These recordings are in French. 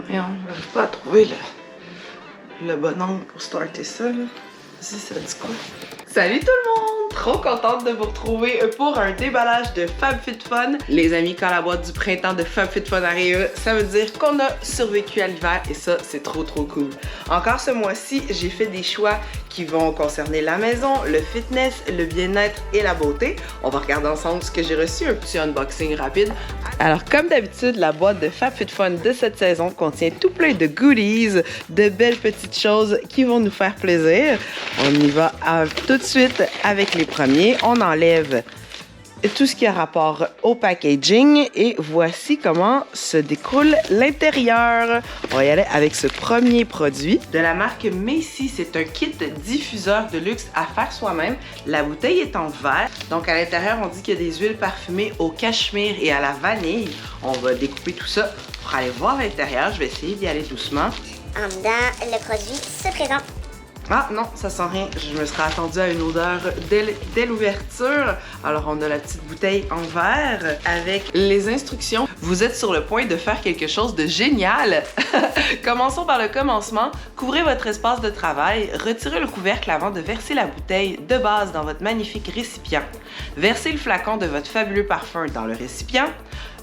Voyons, j'arrive pas à trouver le bon angle pour starter ça, là. Vas-y, ça dit quoi? Salut tout le monde! Trop contente de vous retrouver pour un déballage de FabFitFun. Les amis, quand la boîte du printemps de FabFitFun arrive, ça veut dire qu'on a survécu à l'hiver et ça, c'est trop cool. Encore ce mois-ci, j'ai fait des choix qui vont concerner la maison, le fitness, le bien-être et la beauté. On va regarder ensemble ce que j'ai reçu, un petit unboxing rapide. Alors, comme d'habitude, la boîte de FabFitFun de cette saison contient tout plein de goodies, de belles petites choses qui vont nous faire plaisir. On y va tout de suite avec les premiers. On enlève tout ce qui a rapport au packaging et voici comment se découle l'intérieur. On va y aller avec ce premier produit de la marque Macy. C'est un kit diffuseur de luxe à faire soi-même. La bouteille est en verre. Donc à l'intérieur, on dit qu'il y a des huiles parfumées au cachemire et à la vanille. On va découper tout ça pour aller voir l'intérieur. Je vais essayer d'y aller doucement. En dedans, le produit se présente. Ah non, ça sent rien. Je me serais attendue à une odeur dès l'ouverture. Alors, on a la petite bouteille en verre avec les instructions. Vous êtes sur le point de faire quelque chose de génial. Commençons par le commencement. Couvrez votre espace de travail. Retirez le couvercle avant de verser la bouteille de base dans votre magnifique récipient. Versez le flacon de votre fabuleux parfum dans le récipient.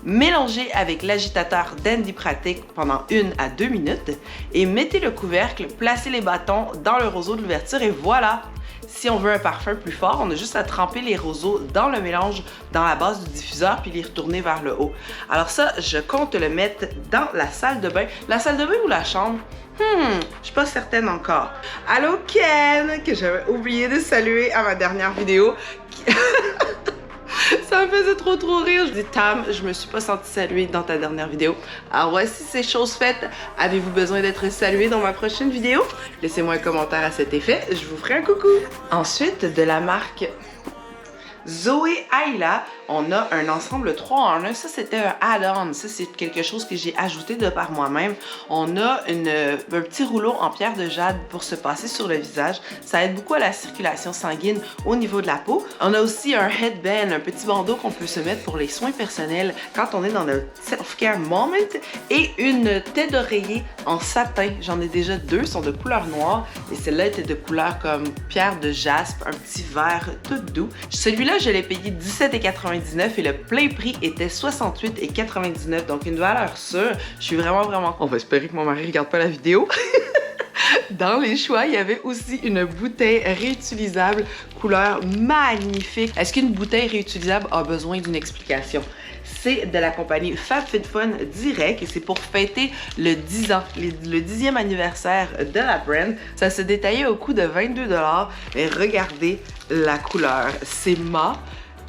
Mélangez avec l'agitateur d'Handy Pratique pendant 1 à 2 minutes et mettez le couvercle, placez les bâtons dans le roseau de l'ouverture et voilà! Si on veut un parfum plus fort, on a juste à tremper les roseaux dans le mélange dans la base du diffuseur puis les retourner vers le haut. Alors ça, je compte le mettre dans la salle de bain. La salle de bain ou la chambre? Je suis pas certaine encore. Allô Ken, que j'avais oublié de saluer à ma dernière vidéo. Ça me faisait trop rire. Je dis Tam, je me suis pas sentie saluée dans ta dernière vidéo. Alors voici ces choses faites. Avez-vous besoin d'être salué dans ma prochaine vidéo? Laissez-moi un commentaire à cet effet. Je vous ferai un coucou. Ensuite, de la marque Zoé Ayla, on a un ensemble 3 en 1. Ça, c'était un add-on. Ça, c'est quelque chose que j'ai ajouté de par moi-même. On a un petit rouleau en pierre de jade pour se passer sur le visage. Ça aide beaucoup à la circulation sanguine au niveau de la peau. On a aussi un headband, un petit bandeau qu'on peut se mettre pour les soins personnels quand on est dans le self-care moment. Et une tête d'oreiller en satin. J'en ai déjà 2, sont de couleur noire. Et celle-là était de couleur comme pierre de jaspe, un petit vert tout doux. Celui-là, je l'ai payé 17,99 et le plein prix était 68,99, donc une valeur sûre. Je suis vraiment... On va espérer que mon mari regarde pas la vidéo. Dans les choix, il y avait aussi une bouteille réutilisable, couleur magnifique. Est-ce qu'une bouteille réutilisable a besoin d'une explication? C'est de la compagnie FabFitFun Direct et c'est pour fêter le 10 ans, le 10e anniversaire de la brand. Ça se détaillait au coût de 22 $. Et regardez la couleur. C'est mat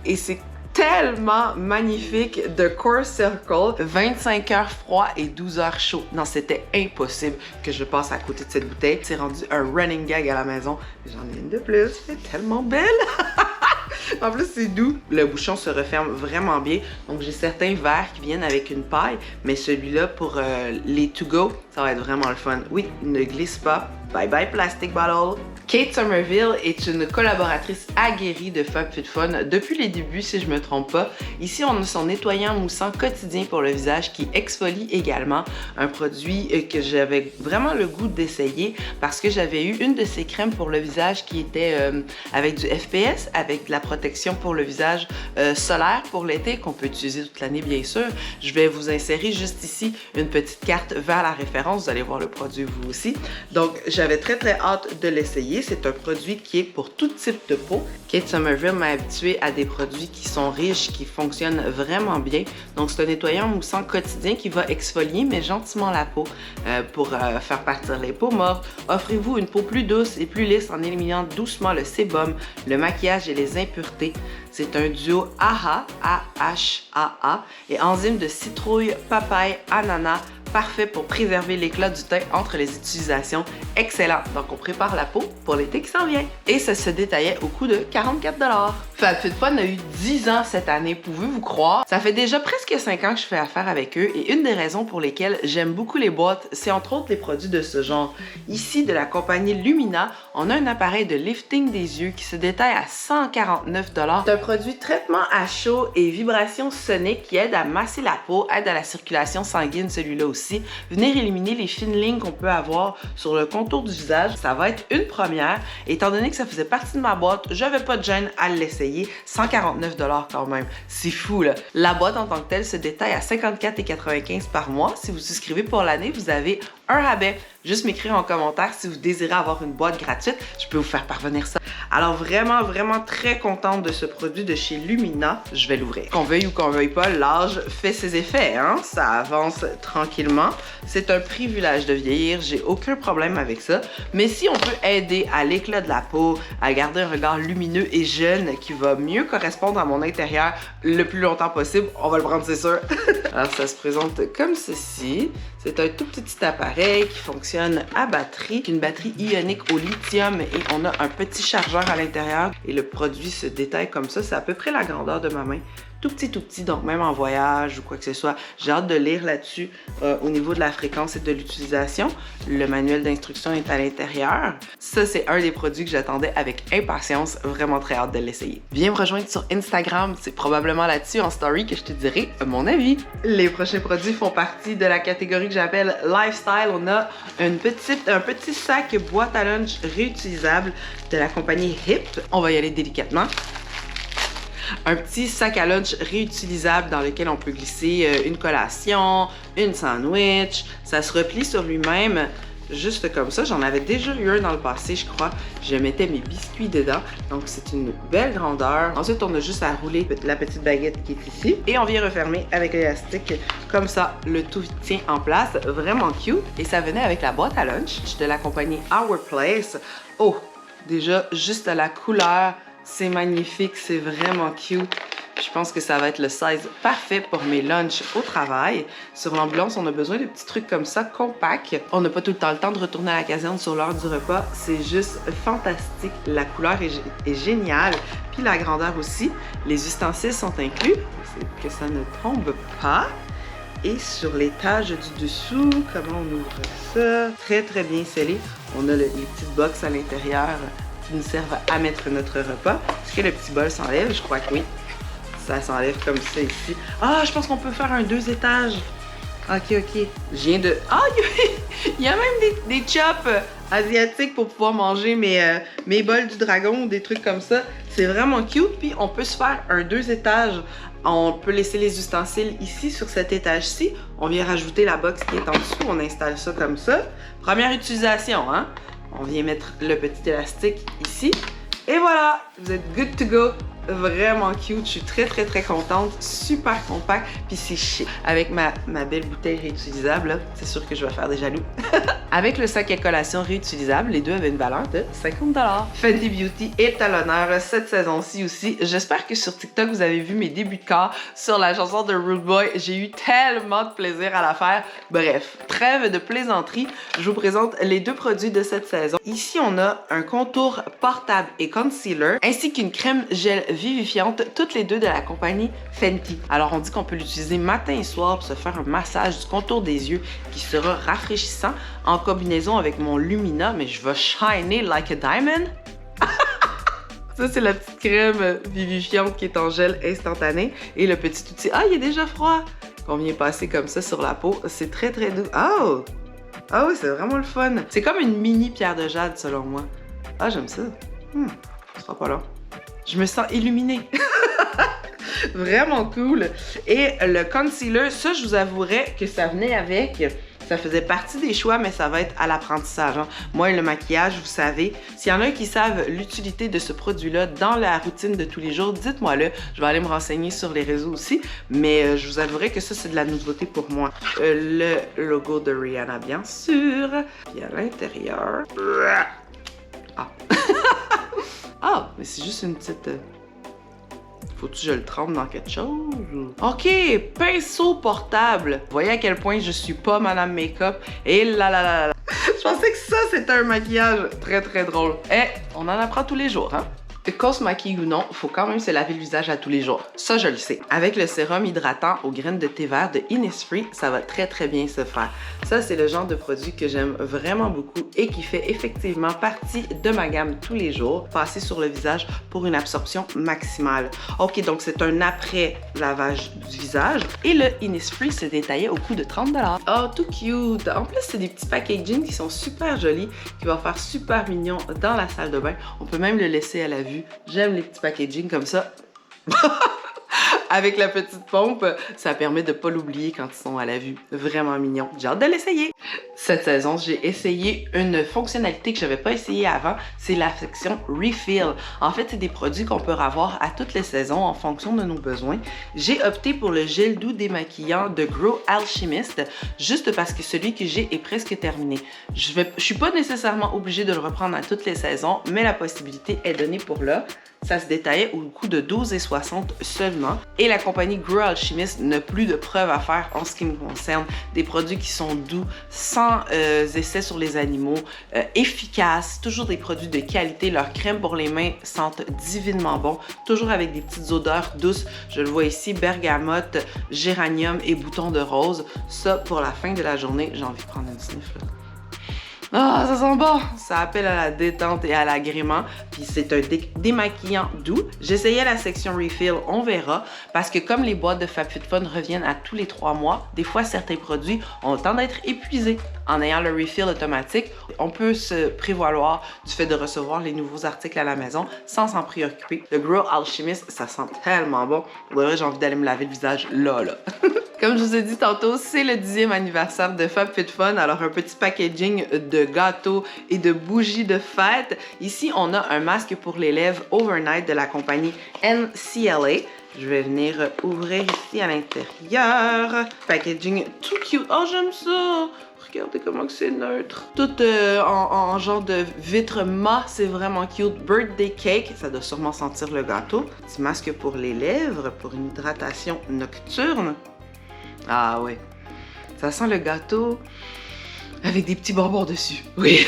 et c'est tellement magnifique de Core Circle. 25 heures froid et 12 heures chaud. Non, c'était impossible que je passe à côté de cette bouteille. C'est rendu un running gag à la maison. J'en ai une de plus. C'est tellement belle! En plus, c'est doux. Le bouchon se referme vraiment bien. Donc, j'ai certains verres qui viennent avec une paille, mais celui-là, pour les to-go, ça va être vraiment le fun. Oui, ne glisse pas. Bye bye plastic bottle. Kate Somerville est une collaboratrice aguerrie de FabFitFun depuis les débuts, si je me trompe pas. Ici, on a son nettoyant moussant quotidien pour le visage qui exfolie également. Un produit que j'avais vraiment le goût d'essayer parce que j'avais eu une de ces crèmes pour le visage qui était avec du FPS, avec de la protection pour le visage solaire pour l'été qu'on peut utiliser toute l'année bien sûr. Je vais vous insérer juste ici une petite carte vers la référence. Vous allez voir le produit vous aussi. Donc, j'avais très hâte de l'essayer. C'est un produit qui est pour tout type de peau. Kate Somerville m'a habituée à des produits qui sont riches, qui fonctionnent vraiment bien. Donc, c'est un nettoyant moussant quotidien qui va exfolier, mais gentiment la peau pour faire partir les peaux mortes. Offrez-vous une peau plus douce et plus lisse en éliminant doucement le sébum, le maquillage et les impuretés. C'est un duo AHA, A-H-A-A, et enzymes de citrouille, papaye, ananas, parfait pour préserver l'éclat du teint entre les utilisations. Excellent! Donc, on prépare la peau pour l'été qui s'en vient. Et ça se détaillait au coût de 44 $. FabFitFun a eu 10 ans cette année, pouvez-vous croire? Ça fait déjà presque 5 ans que je fais affaire avec eux et une des raisons pour lesquelles j'aime beaucoup les boîtes, c'est entre autres les produits de ce genre. Ici, de la compagnie Lumina, on a un appareil de lifting des yeux qui se détaille à 149 $. C'est un produit traitement à chaud et vibration sonique qui aide à masser la peau, aide à la circulation sanguine celui-là aussi. aussi venir éliminer les fines lignes qu'on peut avoir sur le contour du visage. Ça va être une première. Étant donné que ça faisait partie de ma boîte, j'avais pas de gêne à l'essayer. 149 $ quand même. C'est fou, là. La boîte en tant que telle se détaille à 54,95 $ par mois. Si vous souscrivez pour l'année, vous avez un rabais. Juste m'écrire en commentaire si vous désirez avoir une boîte gratuite. Je peux vous faire parvenir ça. Alors vraiment, vraiment très contente de ce produit de chez Lumina. Je vais l'ouvrir. Qu'on veuille ou qu'on veuille pas, l'âge fait ses effets, hein? Ça avance tranquillement. C'est un privilège de vieillir. J'ai aucun problème avec ça. Mais si on peut aider à l'éclat de la peau, à garder un regard lumineux et jeune qui va mieux correspondre à mon intérieur le plus longtemps possible, on va le prendre, c'est sûr. Alors ça se présente comme ceci. C'est un tout petit appareil qui fonctionne à batterie, une batterie ionique au lithium et on a un petit chargeur à l'intérieur et le produit se détaille comme ça. C'est à peu près la grandeur de ma main. Tout petit, donc même en voyage ou quoi que ce soit. J'ai hâte de lire là-dessus au niveau de la fréquence et de l'utilisation. Le manuel d'instruction est à l'intérieur. Ça, c'est un des produits que j'attendais avec impatience. Vraiment très hâte de l'essayer. Viens me rejoindre sur Instagram. C'est probablement là-dessus en story que je te dirai mon avis. Les prochains produits font partie de la catégorie que j'appelle Lifestyle. On a un petit sac boîte à lunch réutilisable de la compagnie HIP. On va y aller délicatement. Un petit sac à lunch réutilisable dans lequel on peut glisser une collation, une sandwich. Ça se replie sur lui-même juste comme ça. J'en avais déjà eu un dans le passé, je crois. Je mettais mes biscuits dedans. Donc, c'est une belle grandeur. Ensuite, on a juste à rouler la petite baguette qui est ici. Et on vient refermer avec l'élastique. Comme ça, le tout tient en place. Vraiment cute. Et ça venait avec la boîte à lunch de la compagnie Our Place. Oh, déjà, juste la couleur. C'est magnifique, c'est vraiment cute. Je pense que ça va être le size parfait pour mes lunchs au travail. Sur l'ambulance, on a besoin de petits trucs comme ça, compacts. On n'a pas tout le temps de retourner à la caserne sur l'heure du repas. C'est juste fantastique. La couleur est géniale. Puis la grandeur aussi. Les ustensiles sont inclus. C'est que ça ne tombe pas. Et sur l'étage du dessous, comment on ouvre ça? Très, très bien scellé. On a les petites box à l'intérieur qui nous servent à mettre notre repas. Est-ce que le petit bol s'enlève? Je crois que oui. Ça s'enlève comme ça ici. Ah, je pense qu'on peut faire un 2 étages. Ok. Je viens de... Ah, il y a même des chops asiatiques pour pouvoir manger mes bols du dragon ou des trucs comme ça. C'est vraiment cute. Puis on peut se faire un 2 étages. On peut laisser les ustensiles ici sur cet étage-ci. On vient rajouter la box qui est en dessous. On installe ça comme ça. Première utilisation, hein? On vient mettre le petit élastique ici. Et voilà, vous êtes good to go. Vraiment cute, je suis très contente, super compact, puis c'est chic. Avec ma belle bouteille réutilisable, c'est sûr que je vais faire des jaloux. Avec le sac à collation réutilisable, les deux avaient une valeur de 50 $. Fenty Beauty est à l'honneur cette saison-ci aussi. J'espère que sur TikTok, vous avez vu mes débuts de corps sur la chanson de Rude Boy. J'ai eu tellement de plaisir à la faire. Bref, trêve de plaisanterie, je vous présente les deux produits de cette saison. Ici, on a un contour portable et concealer, ainsi qu'une crème gel vivifiante, toutes les deux de la compagnie Fenty. Alors, on dit qu'on peut l'utiliser matin et soir pour se faire un massage du contour des yeux qui sera rafraîchissant en combinaison avec mon Lumina, mais je vais shiner like a diamond. Ça, c'est la petite crème vivifiante qui est en gel instantané. Et le petit outil, ah, il est déjà froid, qu'on vient passer comme ça sur la peau. C'est très doux. Oh! Ah oui, c'est vraiment le fun. C'est comme une mini pierre de jade, selon moi. Ah, j'aime ça. Ce sera pas long. Je me sens illuminée. Vraiment cool. Et le concealer, ça, je vous avouerais que ça venait avec. Ça faisait partie des choix, mais ça va être à l'apprentissage. Hein. Moi, le maquillage, vous savez, s'il y en a qui savent l'utilité de ce produit-là dans la routine de tous les jours, dites-moi-le. Je vais aller me renseigner sur les réseaux aussi. Mais je vous avouerai que ça, c'est de la nouveauté pour moi. Le logo de Rihanna, bien sûr. Puis à l'intérieur... Ah! Ah, mais c'est juste une petite... Faut-tu que je le trempe dans quelque chose? OK, pinceau portable. Vous voyez à quel point je suis pas Madame Make-up. Et là. Je pensais que ça, c'était un maquillage très drôle. Eh, on en apprend tous les jours, hein? Qu'on se maquille ou non, faut quand même se laver le visage à tous les jours. Ça, je le sais. Avec le sérum hydratant aux graines de thé vert de Innisfree, ça va très bien se faire. Ça, c'est le genre de produit que j'aime vraiment beaucoup et qui fait effectivement partie de ma gamme tous les jours. Passer sur le visage pour une absorption maximale. Ok, donc c'est un après lavage du visage. Et le Innisfree se détaillait au coût de 30 $. Oh, tout cute! En plus, c'est des petits packaging qui sont super jolis, qui vont faire super mignon dans la salle de bain. On peut même le laisser à la vue. J'aime les petits packaging comme ça. Avec la petite pompe, ça permet de ne pas l'oublier quand ils sont à la vue. Vraiment mignon. J'ai hâte de l'essayer. Cette saison, j'ai essayé une fonctionnalité que je n'avais pas essayée avant. C'est la section Refill. En fait, c'est des produits qu'on peut avoir à toutes les saisons en fonction de nos besoins. J'ai opté pour le gel doux démaquillant de Grow Alchemist juste parce que celui que j'ai est presque terminé. Je suis pas nécessairement obligée de le reprendre à toutes les saisons, mais la possibilité est donnée pour là. Ça se détaillait au coût de 12,60 $ seulement. Et la compagnie Grow Alchemist n'a plus de preuves à faire en ce qui me concerne. Des produits qui sont doux, sans essais sur les animaux, efficaces, toujours des produits de qualité. Leurs crèmes pour les mains sentent divinement bon, toujours avec des petites odeurs douces. Je le vois ici, bergamote, géranium et bouton de rose. Ça, pour la fin de la journée, j'ai envie de prendre une sniff là. Ah, ça sent bon! Ça appelle à la détente et à l'agrément. Puis c'est un démaquillant doux. J'essayais la section Refill, on verra. Parce que comme les boîtes de FabFitFun reviennent à tous les 3 mois, des fois certains produits ont le temps d'être épuisés. En ayant le Refill automatique, on peut se prévaloir du fait de recevoir les nouveaux articles à la maison sans s'en préoccuper. Le Grow Alchemist, ça sent tellement bon. Pour vrai, j'ai envie d'aller me laver le visage là. Comme je vous ai dit tantôt, c'est le 10e anniversaire de FabFitFun. Alors, un petit packaging de gâteaux et de bougies de fête. Ici, on a un masque pour les lèvres Overnight de la compagnie NCLA. Je vais venir ouvrir ici à l'intérieur. Packaging tout cute. Oh, j'aime ça! Regardez comment c'est neutre. Tout en genre de vitre mat, c'est vraiment cute. Birthday cake, ça doit sûrement sentir le gâteau. Petit masque pour les lèvres, pour une hydratation nocturne. Ah ouais, ça sent le gâteau avec des petits bonbons dessus. Oui,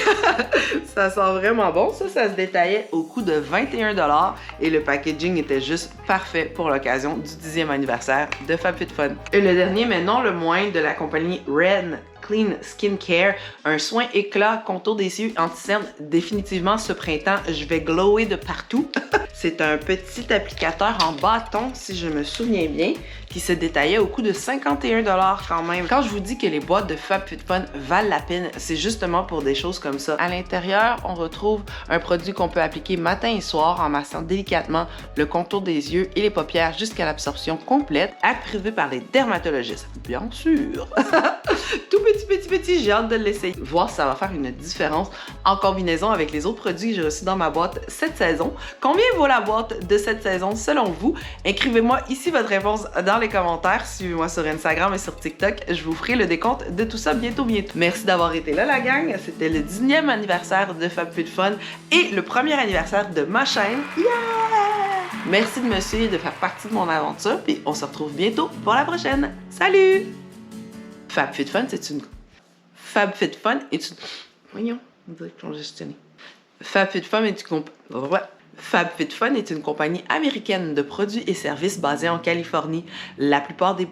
ça sent vraiment bon. Ça se détaillait au coût de 21 $ et le packaging était juste parfait pour l'occasion du 10e anniversaire de FabFitFun. Et le dernier, mais non le moindre, de la compagnie Ren Clean Skincare, un soin éclat contour des yeux anti-cerne. Définitivement, ce printemps, je vais glower de partout. C'est un petit applicateur en bâton, si je me souviens bien, qui se détaillait au coût de 51 $ quand même. Quand je vous dis que les boîtes de FabFitFun valent la peine, c'est justement pour des choses comme ça. À l'intérieur, on retrouve un produit qu'on peut appliquer matin et soir en massant délicatement le contour des yeux et les paupières jusqu'à l'absorption complète, approuvé par les dermatologistes. Bien sûr! Tout petit, j'ai hâte de l'essayer. Voir si ça va faire une différence en combinaison avec les autres produits que j'ai reçus dans ma boîte cette saison. Combien vaut la boîte de cette saison selon vous? Écrivez-moi ici votre réponse dans les commentaires. Suivez-moi sur Instagram et sur TikTok. Je vous ferai le décompte de tout ça bientôt. Merci d'avoir été là, la gang. C'était le 10e anniversaire de FabFitFun et le premier anniversaire de ma chaîne. Yeah! Merci de me suivre, de faire partie de mon aventure. Puis on se retrouve bientôt pour la prochaine. Salut! FabFitFun, c'est une... FabFitFun est une... Voyons, on dirait que congestionné. FabFitFun est une compagnie américaine de produits et services basée en Californie. La plupart des